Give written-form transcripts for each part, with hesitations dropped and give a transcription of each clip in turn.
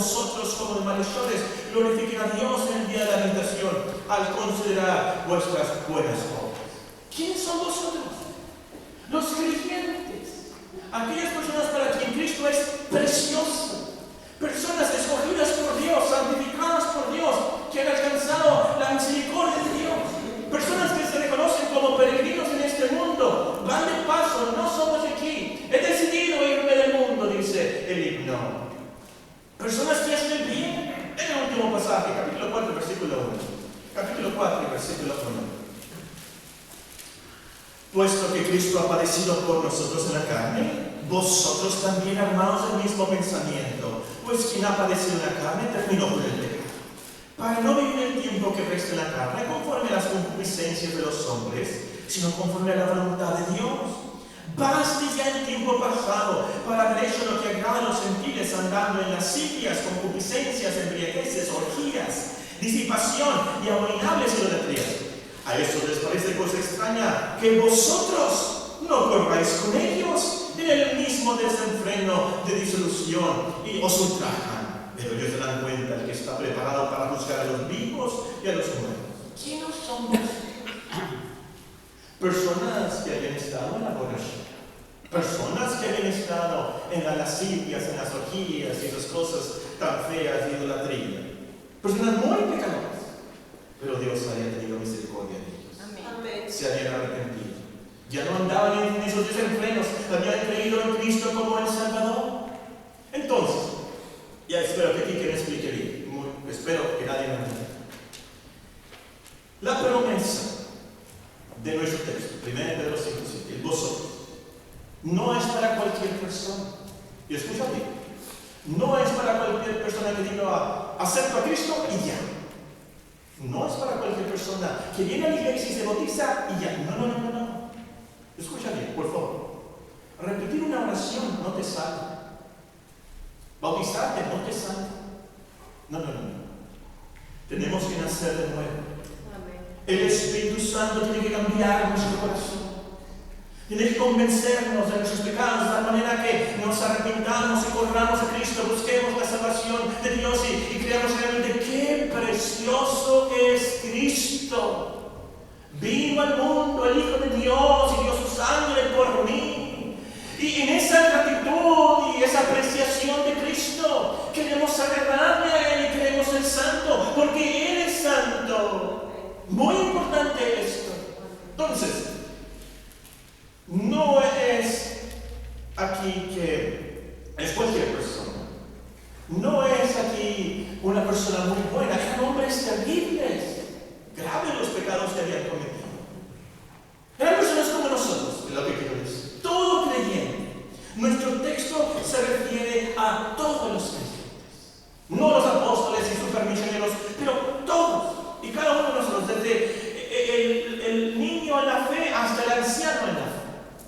vosotros como de malhechores, glorifiquen a Dios en el día de la lamentación, al considerar vuestras buenas obras. ¿Quiénes son vosotros? Los creyentes. Aquellas personas para quien Cristo es precioso. Personas escogidas por Dios, santificadas por Dios, que han alcanzado la misericordia de Dios. Personas que se reconocen como peregrinos en este mundo. Van de paso, no somos de aquí. He decidido irme del mundo, dice el himno. Personas que hacen el bien. En el último pasaje, capítulo 4, versículo 1. Capítulo 4, versículo 1. Puesto que Cristo ha padecido por nosotros en la carne, vosotros también armaos del mismo pensamiento, pues quien ha padecido en la carne terminó con el pecado, para no vivir el tiempo que resta en la carne conforme a las concupiscencias de los hombres, sino conforme a la voluntad de Dios. Baste ya el tiempo pasado para haber hecho lo que agrada a los gentiles, andando en lascivias, concupiscencias, embriagueces, orgías, disipación y abominables idolatrías. A eso les parece cosa extraña que vosotros no corráis con ellos en el mismo desenfreno de disolución y os ultrajan. Pero ellos se dan cuenta de que está preparado para juzgar a los vivos y a los muertos. ¿Quiénes son vosotros? Personas que habían estado en la borrachera. Personas que habían estado en las lascivias, en las orgías y esas cosas tan feas de idolatría. Personas muy pecadoras. Pero Dios había tenido misericordia de ellos. Amén. Se habían arrepentido. Ya no andaban en esos desenfrenos. Habían creído en Cristo como el Salvador. Entonces, ya espero que aquí quien explique bien. Espero que nadie me entienda. La promesa de nuestro texto, 1 Pedro 5:7, el vosotros, no es para cualquier persona. Y escucha bien. No es para cualquier persona que diga acepto a Cristo y ya. No es para cualquier persona que viene a la iglesia y se bautiza y ya. No. Escucha bien, por favor. Repetir una oración no te salva. Bautizarte no te salva. No. Tenemos que nacer de nuevo. Amén. El Espíritu Santo tiene que cambiar nuestro corazón. Tiene que convencernos de nuestros pecados de tal manera que nos arrepintamos y corramos a Cristo, busquemos la salvación de Dios y creamos realmente qué precioso es Cristo. Vino al mundo el Hijo de Dios y dio su sangre por mí. Y en esa gratitud y esa apreciación de Cristo queremos agradarle a Él y queremos ser santo, porque Él es santo. Muy importante esto. Entonces, no es aquí que es cualquier persona. No es aquí una persona muy buena. Eran hombres terribles, graves los pecados que habían cometido. Eran personas como nosotros, es lo que quiero decir. Todo creyente. Nuestro texto se refiere a todos los creyentes. No los apóstoles y supermisioneros, pero todos. Y cada uno de nosotros, desde el niño en la fe hasta el anciano en la fe.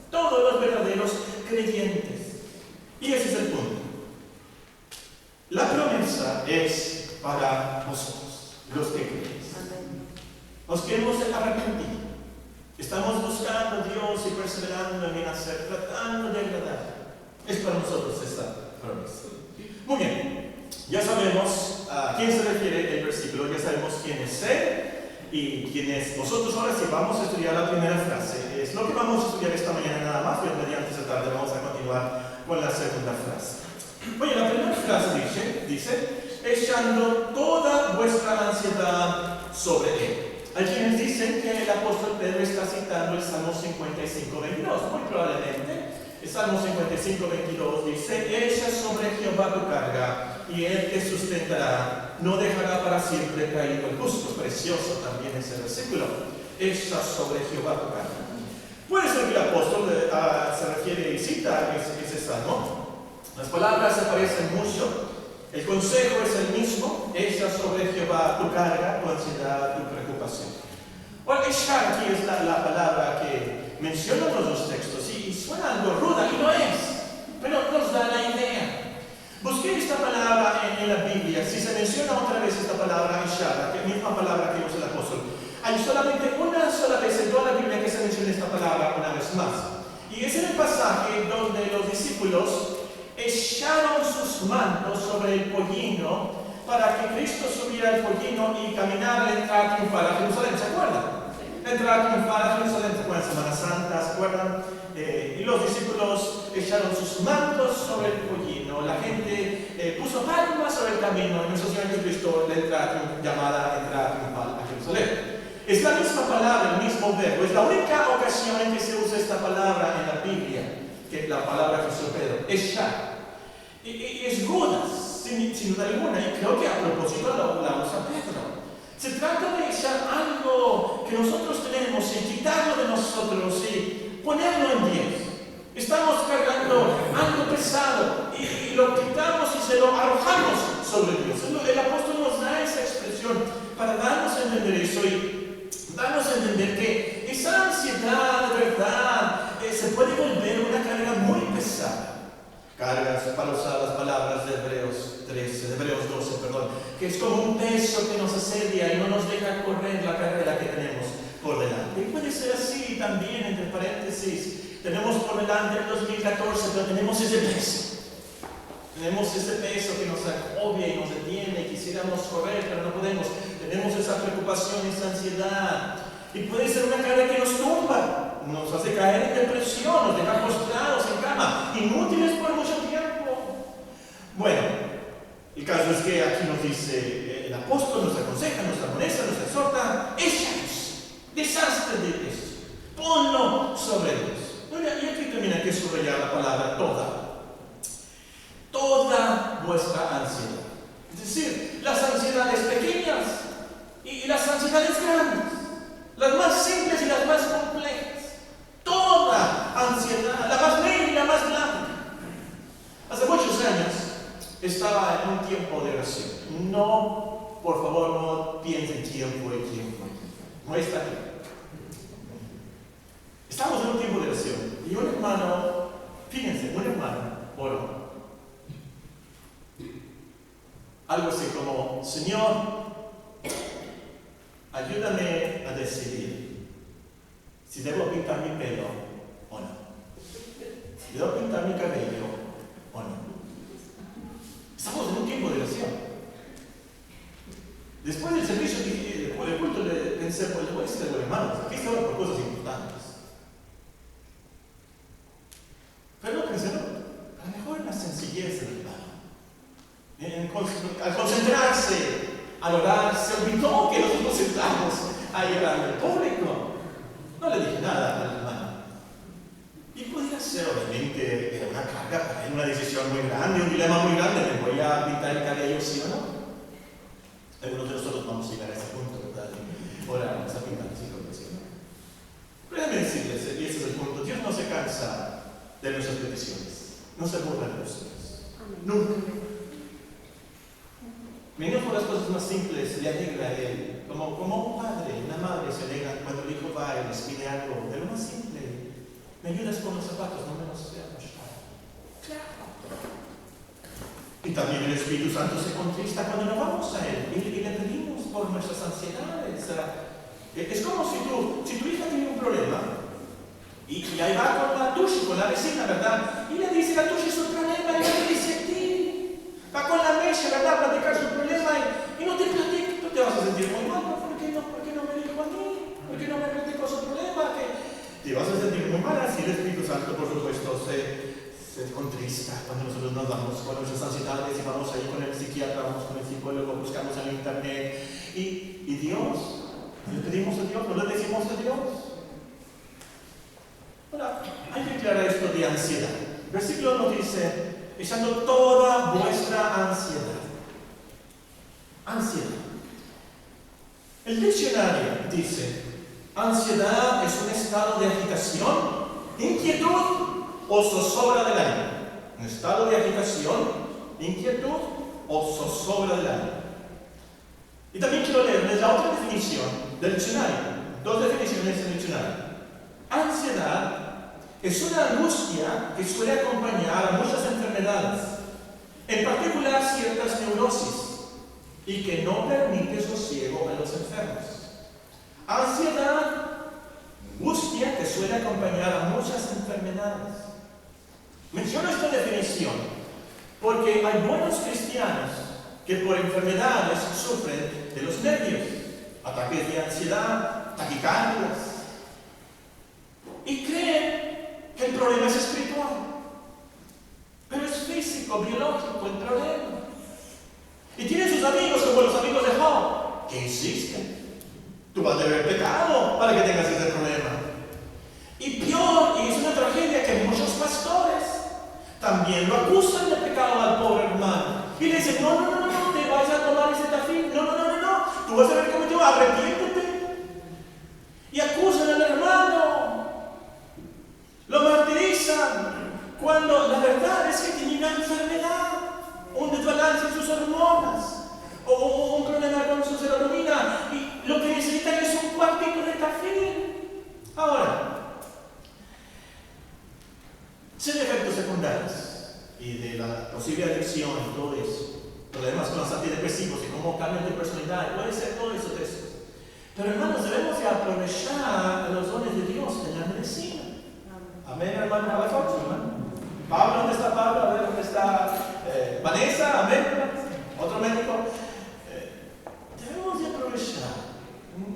Todos los verdaderos creyentes. Y ese es el punto. La promesa es para vosotros, los que creéis. Nos queremos arrepentir. Estamos buscando a Dios y perseverando en hacer, tratando de agradar. Es para nosotros esta promesa. Muy bien. Ya sabemos a quién se refiere el versículo. Ya sabemos quién es Él y quién es vosotros. Ahora sí, vamos a estudiar la primera frase. Es lo que vamos a estudiar esta mañana nada más. Y mediante esta tarde vamos a continuar con la segunda frase. Oye, la primera frase dice, echando toda vuestra ansiedad sobre Él. Hay quienes dicen que el apóstol Pedro está citando el Salmo 55:22. Muy probablemente, el Salmo 55:22 dice, echa sobre Jehová tu carga y Él te sustentará, no dejará para siempre caído el justo. Precioso también ese versículo. Echa sobre Jehová tu carga. Puede ser que el apóstol se refiere y cita ese salmo. Las palabras se parecen mucho. El consejo es el mismo. Echa sobre Jehová tu carga, tu ansiedad, tu preocupación. Ahora, echar aquí es la palabra que mencionan los dos textos. Y suena algo ruda, y no es. Pero nos da la idea. Busqué esta palabra en la Biblia. Si se menciona otra vez esta palabra, echar, la misma palabra que usa el apóstol, hay solamente una sola vez en toda la Biblia que se menciona esta palabra una vez más. Y es en el pasaje donde los discípulos echaron sus mantos sobre el pollino para que Cristo subiera al pollino y caminara a entrar triunfal a Jerusalén. ¿Se acuerdan? Entrar triunfal a Jerusalén, ¿se acuerdan? Semana Santa, ¿se acuerdan? Y los discípulos echaron sus mantos sobre el pollino. La gente puso palmas sobre el camino y nuestro Señor Jesucristo llamada a entrar triunfal a Jerusalén. Es la misma palabra, el mismo verbo. Es la única ocasión en que se usa esta palabra en la Biblia, que la palabra que usó Pedro, echar. Y es Judas, sin duda alguna, y creo que a propósito la usa Pedro. Se trata de echar algo que nosotros tenemos y quitarlo de nosotros y ponerlo en Dios. Estamos cargando algo pesado y lo quitamos y se lo arrojamos sobre Dios. El apóstol nos da esa expresión para darnos a entender eso y darnos a entender que esa ansiedad de verdad se puede volver una carga muy pesada. Cargas, para usar las palabras de Hebreos 12, que es como un peso que nos asedia y no nos deja correr la carrera que tenemos por delante. Y puede ser así también, entre paréntesis, tenemos por delante el 2014, pero tenemos ese peso. Tenemos ese peso que nos agobia y nos detiene, quisiéramos correr, pero no podemos. Tenemos esa preocupación, esa ansiedad. Y puede ser una carga que nos tumba, nos hace caer en depresión, nos deja postrados en cama, inútiles por mucho tiempo. Bueno, el caso es que aquí nos dice, el apóstol nos aconseja, nos amonesta, nos exhorta, échalos, deshazte de eso, ponlo sobre ellos. Y aquí termina que subrayar la palabra toda vuestra ansiedad. Es decir, las ansiedades pequeñas y las ansiedades grandes, las más simples y las más complejas. Toda ansiedad, la más negra y la más blanca. Hace muchos años estaba en un tiempo de oración. No, por favor, no piensen tiempo y tiempo. No está aquí. Estamos en un tiempo de oración y un hermano, fíjense, un hermano oró. Algo así como, Señor, ayúdame a decidir si debo pintar mi pelo o no. Si debo pintar mi cabello o no. Estamos en un tiempo de oración. Después del servicio, por el culto, pensé, pues le voy a decir a los hermanos, aquí estamos por cosas importantes. Pero pensé, no, a lo mejor en la sencillez del hermano. Al concentrarse, al orar, se olvidó que nosotros estamos ahí orando en público. No le dije nada al hermano. Y podía ser, obviamente, una carga para él, una decisión muy grande, un dilema muy grande. ¿Me voy a pintar el cabello, sí o no? Algunos de nosotros vamos a llegar a ese punto, ¿verdad? Ahora vamos a pintar, sí o no. Pero déjenme decirles, y ese es el punto, Dios no se cansa de nuestras peticiones. No se burla de nosotros. Nunca. Menos por las cosas más simples le alegra a él. Como un padre, una madre se alegra cuando el hijo va y les pide algo de lo más simple. ¿Me ayudas con los zapatos? No me los sé ajustar. Claro. Y también el Espíritu Santo se contrista cuando no vamos a él y le pedimos por nuestras ansiedades. Es como si tu hija tiene un problema y ahí va con la tuya, con la vecina, ¿verdad? Y le dice, la tuya es un problema, y ella le dice a ti. Va con la mecha, ¿verdad? A platicar su problema y no te platica. Tú te vas a sentir muy mal. ¿Por qué no me dijo a mí? ¿Por qué no me platicó su problema? Te vas a sentir muy mal. Así el Espíritu Santo, por supuesto, se contrista cuando nosotros nos vamos con nuestras ansiedades y vamos ahí con el psiquiatra, vamos con el psicólogo, buscamos en internet. Y Dios, le pedimos a Dios, no le decimos a Dios. Ahora, hay que aclarar esto de ansiedad. El versículo nos dice, echando toda vuestra ansiedad. Ansiedad. El diccionario dice, ansiedad es un estado de agitación, inquietud o zozobra del ánimo. Un estado de agitación, inquietud o zozobra del ánimo. Y también quiero leerles la otra definición del diccionario. Dos definiciones del diccionario. Ansiedad es una angustia que suele acompañar a muchas enfermedades, en particular ciertas neurosis, y que no permite sosiego a los enfermos. Ansiedad, angustia que suele acompañar a muchas enfermedades. Menciono esta definición Porque hay buenos cristianos que por enfermedades sufren de los nervios, ataques de ansiedad, taquicardias, y creen que el problema es espiritual. Pero es físico, biológico el problema. Y tienen sus amigos como los amigos de Job, que insisten. Tú vas a tener pecado para que tengas ese problema. Y peor, y es una tragedia que muchos pastores también lo acusan de pecado al pobre hermano. Y le dicen, no, te vas a tomar ese tafil. No. Tú vas a ver cómo te va, arrepiéntete. Y acusan al hermano. Lo martirizan. Cuando la verdad es que tiene una enfermedad, un desbalance en sus hormonas, o un problema con su serotonina, y lo que necesitan es un cuartito de tafil. Ahora, sin efectos secundarios y de la posible adicción y todo eso, problemas con los antidepresivos y cómo cambian de personalidad, puede ser todo eso. Pero hermanos, debemos de aprovechar los dones de Dios en la medicina. Amén, hermano Palafox, hermano. Pablo, ¿dónde está Pablo? A ver, ¿dónde está Vanessa? Amén. Otro médico. Debemos de aprovechar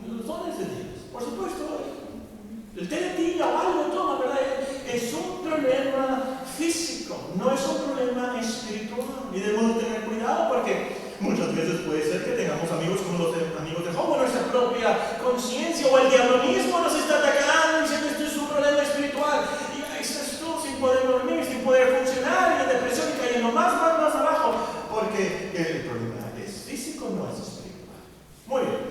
los dones de Dios. Por supuesto, el teletilla o algo toma, ¿verdad? Es un problema físico, no es un problema espiritual. Y debemos tener cuidado porque muchas veces puede ser que tengamos amigos como los amigos de Job, nuestra propia conciencia, o el diablo mismo nos está atacando diciendo esto es un problema espiritual. Y ahí estás tú sin poder dormir, sin poder funcionar, y la depresión y cayendo más abajo, porque el problema es físico, no es espiritual. Muy bien.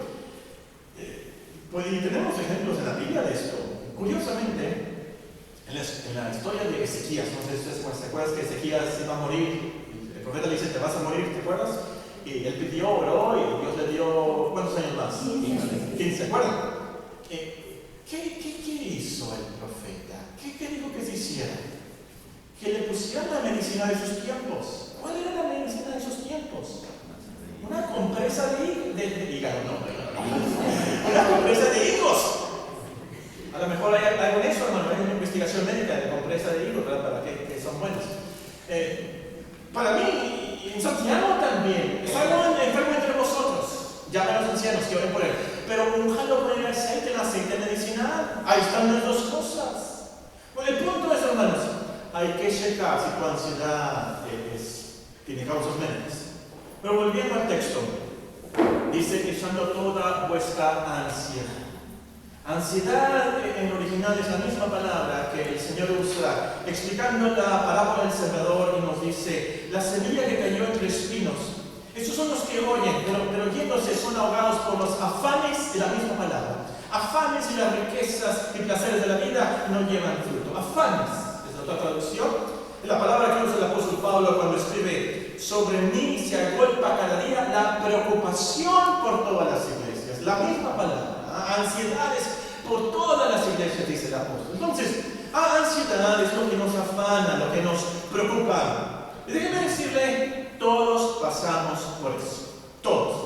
Pues tenemos ejemplos en la Biblia de esto. Curiosamente, en la historia de Ezequías, no sé si ustedes se acuerdan que Ezequías iba a morir, el profeta le dice, te vas a morir, ¿te acuerdas? Y él pidió, oró, y Dios le dio, ¿cuántos años más? 15, ¿se acuerdan? ¿Qué hizo el profeta? ¿Qué dijo que se hiciera? Que le pusieran la medicina de sus tiempos. ¿Cuál era la medicina de sus tiempos? Una compresa de hígado, no. Una compresa de higos. A lo mejor hay algo en eso, hermano. Hay una investigación médica de compresa de higos, ¿verdad? Para que son buenos. Para mí, en Santiago también, es algo enfermo entre vosotros. Llamen a los ancianos que oren por él. Pero únjalo con el aceite medicinal. Ahí están las dos cosas. Bueno, el punto es, hermanos, hay que checar si tu ansiedad tiene causas médicas. Pero volviendo al texto, dice echando toda vuestra ansiedad. Ansiedad en original es la misma palabra que el Señor usa explicando la parábola del sembrador, y nos dice, la semilla que cayó entre espinos. Estos son los que oyen, pero yéndose son ahogados por los afanes de la misma palabra. Afanes y las riquezas y placeres de la vida no llevan fruto. Afanes es otra traducción. Es la palabra que usa el apóstol Pablo cuando escribe, sobre mí se agolpa cada día la preocupación por todas las iglesias. La misma palabra. Ansiedades por todas las iglesias, dice el apóstol. Entonces, ansiedad es lo que nos afana, lo que nos preocupa. Y déjeme decirle, todos pasamos por eso. Todos.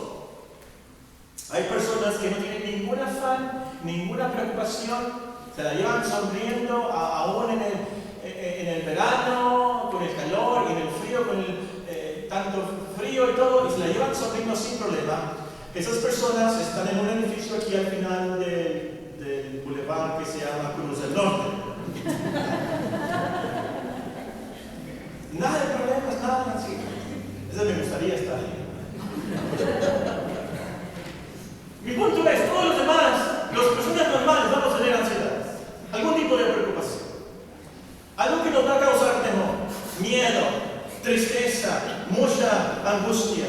Hay personas que no tienen ningún afán, ninguna preocupación, se la llevan sonriendo aún en el verano, con el calor, y en el frío, con tanto frío y todo, y se la llevan sonriendo sin problema. Esas personas están en un edificio aquí al final del boulevard que se llama Cruz del Norte. Nada de problemas, nada así. Eso me gustaría estar ahí. Mi punto es, todos los demás, las personas normales, vamos a tener ansiedad, algún tipo de preocupación, algo que nos va a causar temor, miedo, tristeza, mucha angustia.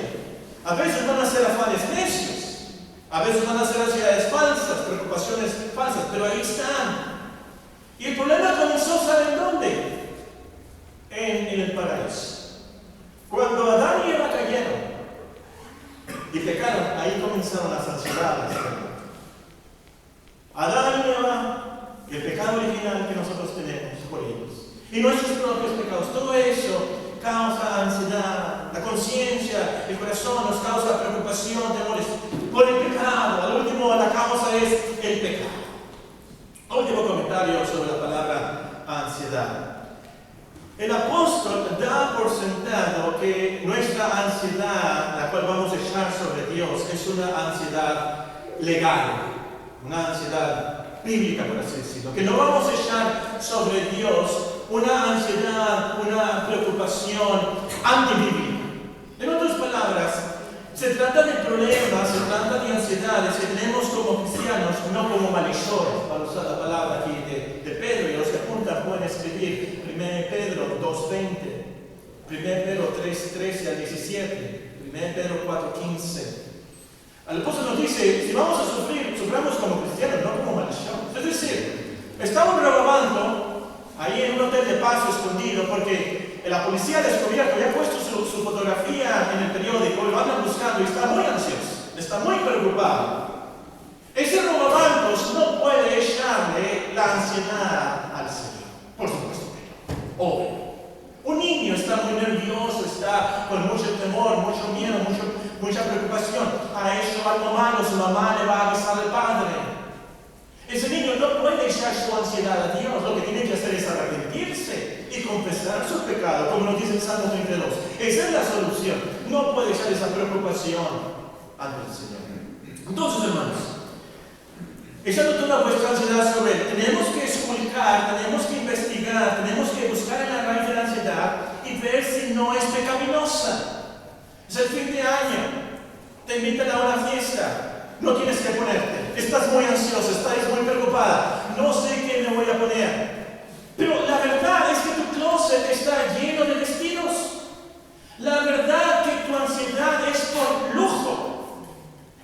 A veces van a ser afanes necios, a veces van a ser ansiedades falsas, preocupaciones falsas, pero ahí están. Y el problema comenzó, ¿saben dónde? En el paraíso. Cuando Adán y Eva cayeron y pecaron, ahí comenzaron las ansiedades. Adán y Eva, el pecado original que nosotros tenemos por ellos, y nuestros propios pecados, todo eso causa ansiedad, la conciencia, el corazón nos causa preocupación, temores por el pecado. Al último, la causa es el pecado. Último comentario sobre la palabra ansiedad. El apóstol da por sentado que nuestra ansiedad, la cual vamos a echar sobre Dios, es una ansiedad legal, una ansiedad bíblica, por así decirlo. Que no vamos a echar sobre Dios una ansiedad, una preocupación antibíblica. En otras palabras, se trata de problemas, se trata de ansiedades que tenemos como cristianos, no como malhechores, para usar la palabra aquí de Pedro, y los que apuntan pueden escribir 1 Pedro 2:20, 1 Pedro 3:13 al 17, 1 Pedro 4:15. El apóstol nos dice, si vamos a sufrir, suframos como cristianos, no como malhechores. Es decir, estamos grabando ahí en un hotel de paso escondido porque la policía ha descubierto y ha puesto su fotografía en el periódico y lo andan buscando y está muy ansioso, está muy preocupado. Ese robabancos no puede echarle la ansiedad al Señor, por supuesto que no, obvio. Un niño está muy nervioso, está con mucho temor, mucho miedo, mucha preocupación. Ha hecho algo malo, su mamá le va a avisar al padre. Ese niño no puede echar su ansiedad a Dios, lo que tiene que hacer es arrepentirse y confesar su pecado, como nos dice el Salmo 32. Esa es la solución. No puede echar esa preocupación ante el Señor. Entonces, hermanos, echando toda vuestra ansiedad sobre Él, tenemos que explicar, tenemos que investigar, tenemos que buscar en la raíz de la ansiedad y ver si no es pecaminosa. Es el fin de año, te invitan a una fiesta. No tienes que ponerte. Estás muy ansiosa, estás muy preocupada. No sé qué me voy a poner. Pero la verdad es que tu closet está lleno de vestidos. La verdad que tu ansiedad es por lujo.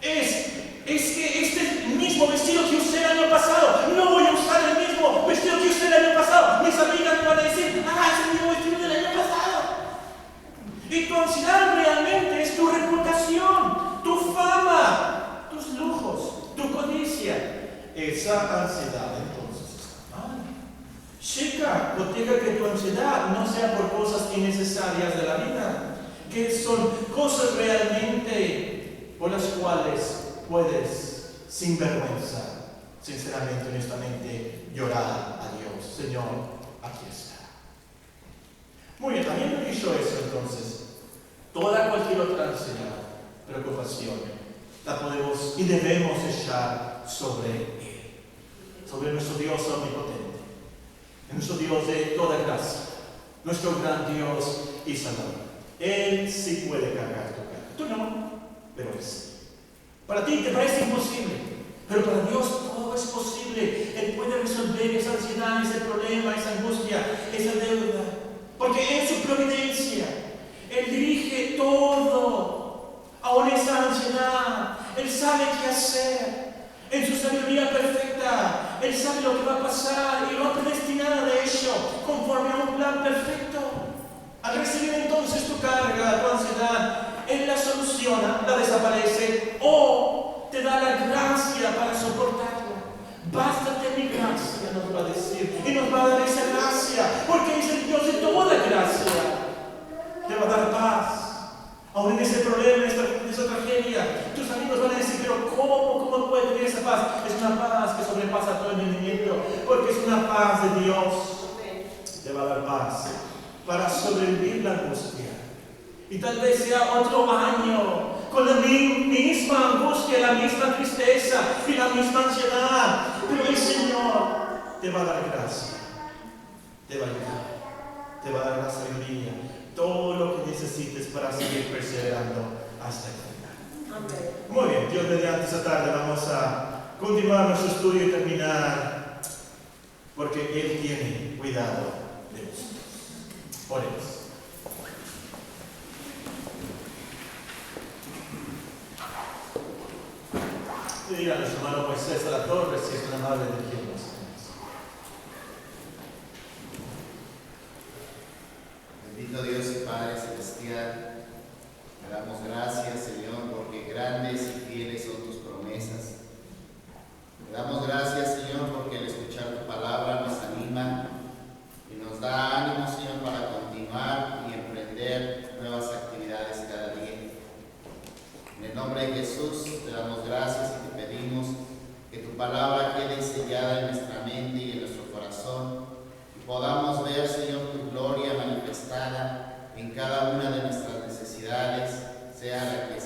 Es que este mismo vestido que usé el año pasado, no voy a usar el mismo vestido que usé el año pasado. Mis amigas me van a decir, es el mismo vestido del año pasado. Y tu ansiedad realmente es tu reputación, tu fama, tus lujos, tu codicia. Esa ansiedad entonces está mal. Chica, protege que tu ansiedad no sea por cosas innecesarias de la vida, que son cosas realmente por las cuales puedes, sin vergüenza, sinceramente, honestamente, llorar a Dios. Señor, aquí está. Muy bien, habiendo dicho eso entonces, cualquier otra ansiedad, preocupación, la podemos y debemos echar sobre Él, sobre nuestro Dios omnipotente, nuestro Dios de toda gracia, nuestro gran Dios y Salvador. Él sí puede cargar tu carga. Tú no, pero Él sí. Para ti te parece imposible, pero para Dios todo es posible. Él puede resolver esa ansiedad, ese problema, esa angustia, esa deuda, porque en su providencia Él dirige todo, aún esa ansiedad. Él sabe qué hacer. En su sabiduría perfecta, Él sabe lo que va a pasar y lo ha predestinado, de hecho, conforme a un plan perfecto. Al recibir entonces tu carga, tu ansiedad, Él la soluciona, la desaparece o te da la gracia para soportarla. Bástate mi gracia, nos va a decir, y nos va a dar esa gracia, porque es el Dios de toda gracia. Te va a dar paz. Aún en ese problema, en esa tragedia, tus amigos van a decir, pero ¿cómo puede tener esa paz? Es una paz que sobrepasa todo entendimiento, porque es una paz de Dios. Te va a dar paz para sobrevivir la angustia. Y tal vez sea otro año con la misma angustia, la misma tristeza y la misma ansiedad. Pero el Señor te va a dar gracia, te va a ayudar, te va a dar la sabiduría, todo lo que necesites para seguir perseverando hasta el final. Amén. Muy bien, Dios mediante esta tarde vamos a continuar nuestro estudio y terminar, porque Él tiene cuidado de nosotros. Oremos. Diga a nuestro hermano Moisés a la torre si es tan amable de quien nos hacemos. Bendito Dios y Padre Celestial, te damos gracias, Señor, porque grandes y fieles son tus promesas. Te damos gracias, Señor, porque al escuchar tu palabra nos anima y nos da ánimo, Señor, para continuar y emprender nuevas actividades cada día. En el nombre de Jesús te damos gracias y te pedimos que tu palabra quede sellada en nuestra mente y en nuestro corazón y podamos ver, Señor, tu gloria sea la que